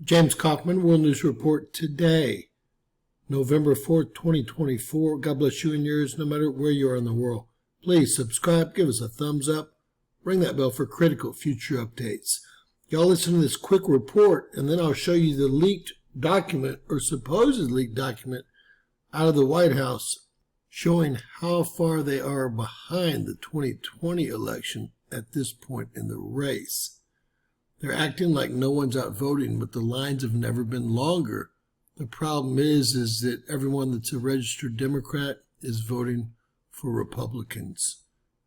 James Kaufman, World News Report today, November 4th, 2024. God bless you and yours, no matter where you are in the world. Please subscribe, give us a thumbs up, ring that bell for critical future updates. Y'all listen to this quick report, and then I'll show you the leaked document, or supposed leaked document, out of the White House, showing how far they are behind the 2020 election at this point in the race. They're acting like no one's out voting, but the lines have never been longer. The problem is that everyone that's a registered Democrat is voting for Republicans.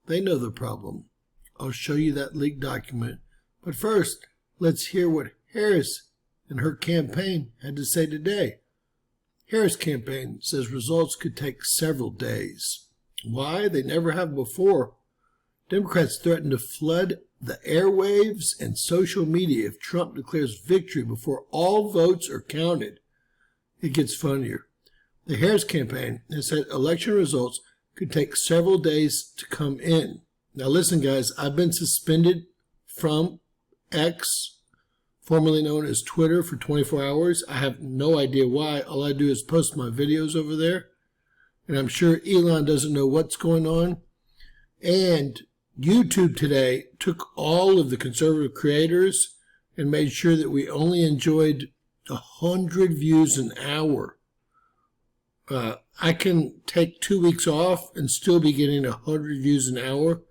They know the problem. I'll show you that leaked document. But first, let's hear what Harris and her campaign had to say today. Harris' campaign says results could take several days. Why? They never have before. Democrats threaten to flood the airwaves and social media if Trump declares victory before all votes are counted. It gets funnier. The Harris campaign has said election results could take several days to come in. Now listen, guys, I've been suspended from X, formerly known as Twitter, for 24 hours. I have no idea why. All I do is post my videos over there. And I'm sure Elon doesn't know what's going on. And YouTube today took all of the conservative creators and made sure that we only enjoyed 100 views an hour. I can take 2 weeks off and still be getting 100 views an hour.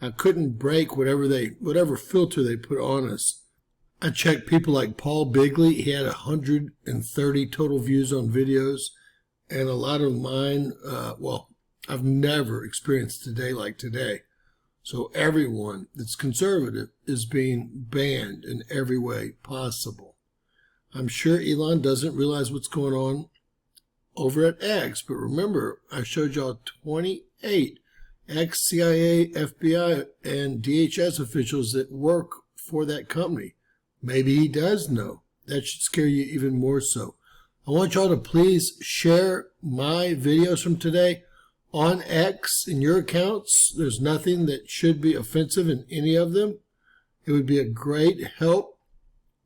I couldn't break whatever filter they put on us. I checked people like Paul Bigley. He had 130 total views on videos, and a lot of mine, I've never experienced a day like today. So everyone that's conservative is being banned in every way possible. I'm sure Elon doesn't realize what's going on over at X, but remember, I showed y'all 28 ex-CIA, FBI, and DHS officials that work for that company. Maybe he does know. That should scare you even more so. I want y'all to please share my videos from today on X in your accounts. There's nothing that should be offensive in any of them. It would be a great help.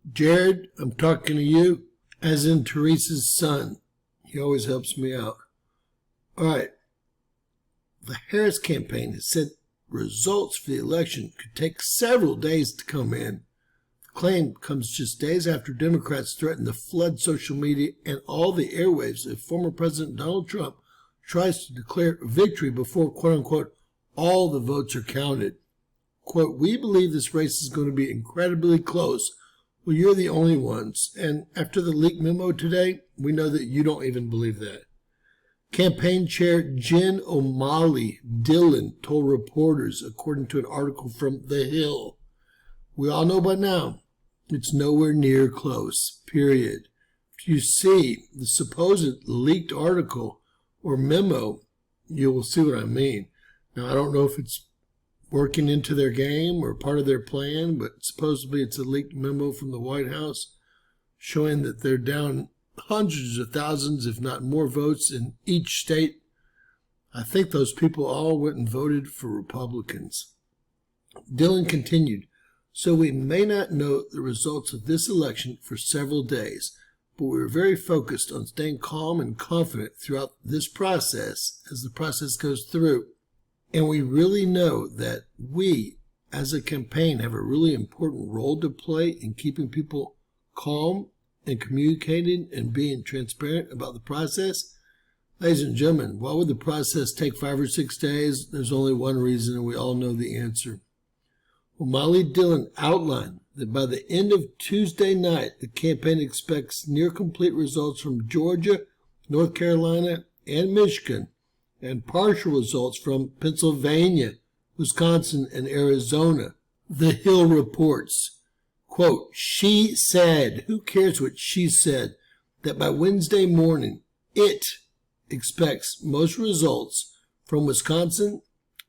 Jared, I'm talking to you, as in Teresa's son. He always helps me out. All right. The Harris campaign has said results for the election could take several days to come in. The claim comes just days after Democrats threatened to flood social media and all the airwaves if former President Donald Trump tries to declare victory before, quote-unquote, all the votes are counted. Quote, we believe this race is going to be incredibly close. Well, you're the only ones. And after the leaked memo today, we know that you don't even believe that. Campaign chair Jen O'Malley Dillon told reporters, according to an article from The Hill, we all know by now it's nowhere near close, period. If you see the supposed leaked article or memo, you will see what I mean. Now, I don't know if it's working into their game or part of their plan, but supposedly it's a leaked memo from the White House showing that they're down hundreds of thousands, if not more, votes in each state. I think those people all went and voted for Republicans. Dillon continued, so we may not know the results of this election for several days, but we were very focused on staying calm and confident throughout this process as the process goes through. And we really know that we, as a campaign, have a really important role to play in keeping people calm and communicating and being transparent about the process. Ladies and gentlemen, why would the process take 5 or 6 days? There's only one reason, and we all know the answer. O'Malley Dillon outlined that by the end of Tuesday night, the campaign expects near-complete results from Georgia, North Carolina, and Michigan, and partial results from Pennsylvania, Wisconsin, and Arizona. The Hill reports, quote, she said, who cares what she said, that by Wednesday morning, it expects most results from Wisconsin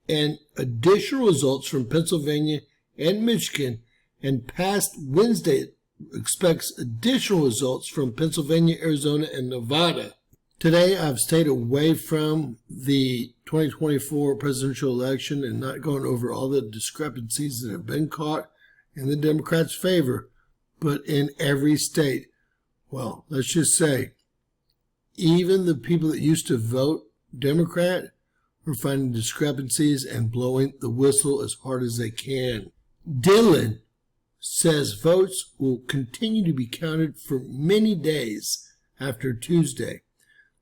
and additional results from Pennsylvania and Michigan, and past Wednesday expects additional results from Pennsylvania, Arizona, and Nevada. Today, I've stayed away from the 2024 presidential election and not going over all the discrepancies that have been caught in the Democrats' favor. But in every state, Well, let's just say, even the people that used to vote Democrat are finding discrepancies and blowing the whistle as hard as they can. Dylan says votes will continue to be counted for many days after Tuesday.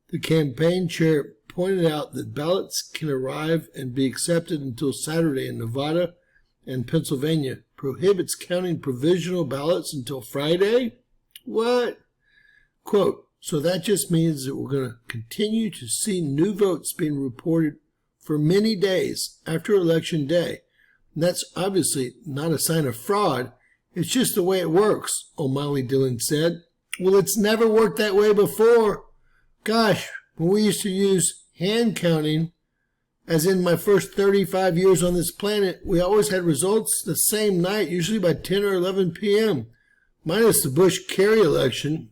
The campaign chair pointed out that ballots can arrive and be accepted until Saturday in Nevada, and Pennsylvania prohibits counting provisional ballots until Friday? What? Quote, so that just means that we're going to continue to see new votes being reported for many days after Election Day. And that's obviously not a sign of fraud. It's just the way it works, O'Malley Dillon said. Well, it's never worked that way before. Gosh, when we used to use hand counting, as in my first 35 years on this planet, we always had results the same night, usually by 10 or 11 p.m., minus the Bush-Kerry election.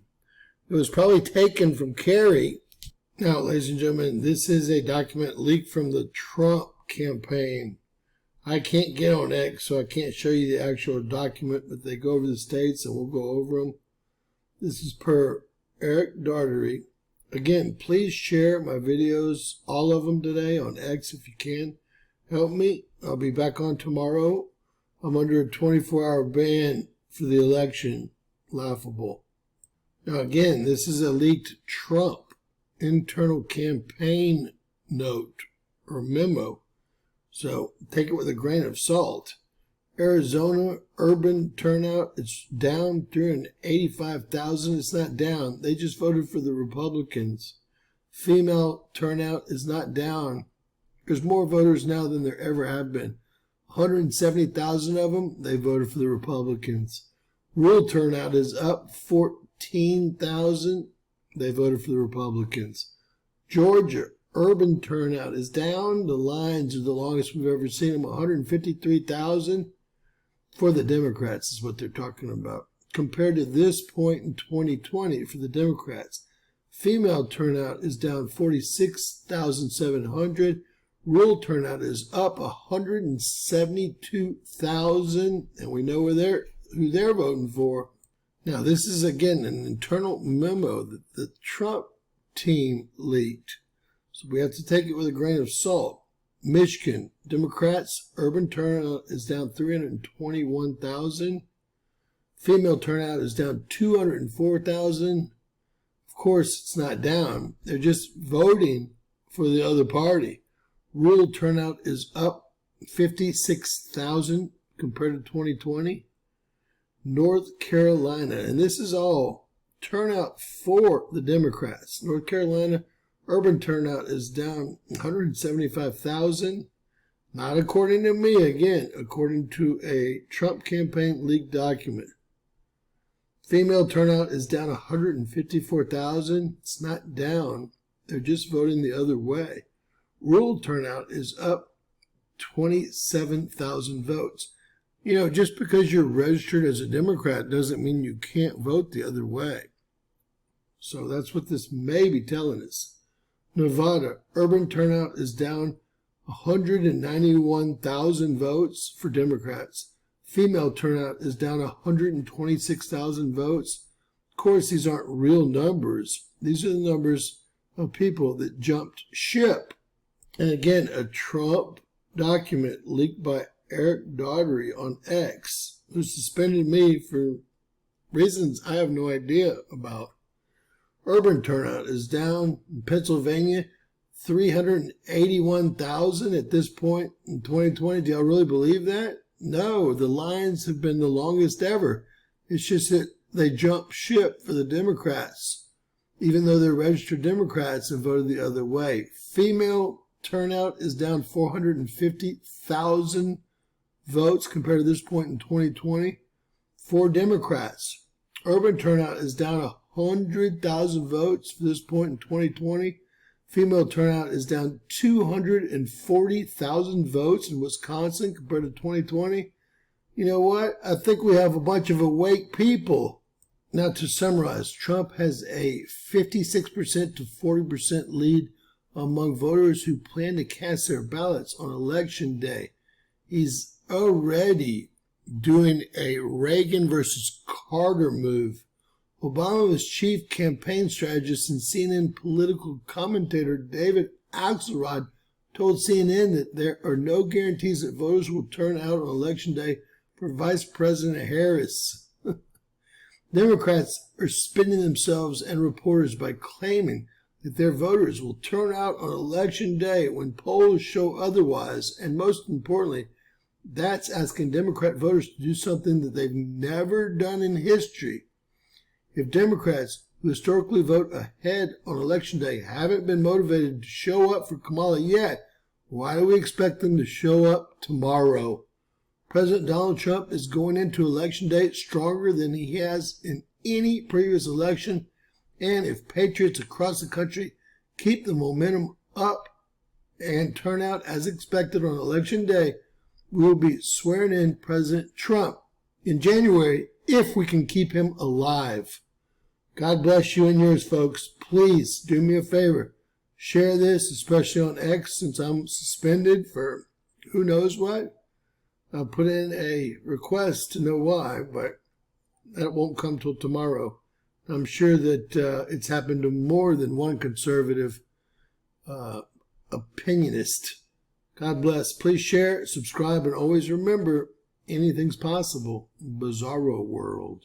It was probably taken from Kerry. Now, ladies and gentlemen, this is a document leaked from the Trump campaign. I can't get on X, so I can't show you the actual document, but they go over the states and we'll go over them. This is per Eric Daugherty. Again, please share my videos, all of them today, on X if you can. Help me. I'll be back on tomorrow. I'm under a 24-hour ban for the election. Laughable. Now, again, this is a leaked Trump internal campaign note or memo. So take it with a grain of salt. Arizona urban turnout, it's down 385,000. It's not down. They just voted for the Republicans. Female turnout is not down. There's more voters now than there ever have been. 170,000 of them, they voted for the Republicans. Rural turnout is up 14,000. They voted for the Republicans. Georgia urban turnout is down. The lines are the longest we've ever seen them. 153,000 for the Democrats is what they're talking about. Compared to this point in 2020 for the Democrats, female turnout is down 46,700. Rural turnout is up 172,000, and we know who they're voting for. Now, this is again an internal memo that the Trump team leaked. So we have to take it with a grain of salt. Michigan, Democrats, urban turnout is down 321,000. Female turnout is down 204,000. Of course, it's not down. They're just voting for the other party. Rural turnout is up 56,000 compared to 2020. North Carolina, and this is all turnout for the Democrats. North Carolina, urban turnout is down 175,000. Not according to me, again, according to a Trump campaign leaked document. Female turnout is down 154,000. It's not down. They're just voting the other way. Rural turnout is up 27,000 votes. You know, just because you're registered as a Democrat doesn't mean you can't vote the other way. So that's what this may be telling us. Nevada, urban turnout is down 191,000 votes for Democrats. Female turnout is down 126,000 votes. Of course, these aren't real numbers. These are the numbers of people that jumped ship. And again, a Trump document leaked by Eric Daugherty on X, who suspended me for reasons I have no idea about. Urban turnout is down in Pennsylvania 381,000 at this point in 2020. Do y'all really believe that? No, the lines have been the longest ever. It's just that they jumped ship for the Democrats, even though they're registered Democrats and voted the other way. Female turnout is down 450,000 votes compared to this point in 2020 for Democrats. Urban turnout is down 100,000 votes for this point in 2020. Female turnout is down 240,000 votes in Wisconsin compared to 2020. You know what? I think we have a bunch of awake people. Now, to summarize, Trump has a 56% to 40% lead among voters who plan to cast their ballots on Election Day. He's already doing a Reagan versus Carter move Obama's chief campaign strategist and CNN political commentator David Axelrod told CNN that there are no guarantees that voters will turn out on Election Day for Vice President Harris. Democrats are spinning themselves and reporters by claiming that their voters will turn out on Election Day when polls show otherwise, and most importantly, that's asking Democrat voters to do something that they've never done in history. If Democrats who historically vote ahead on Election Day haven't been motivated to show up for Kamala yet, why do we expect them to show up tomorrow? President Donald Trump is going into Election Day stronger than he has in any previous election, and if patriots across the country keep the momentum up and turn out as expected on Election Day, we will be swearing in President Trump in January if we can keep him alive. God bless you and yours, folks. Please do me a favor. Share this, especially on X, since I'm suspended for who knows what. I'll put in a request to know why, but that won't come till tomorrow. I'm sure that it's happened to more than one conservative opinionist. God bless. Please share, subscribe, and always remember, anything's possible in Bizarro World.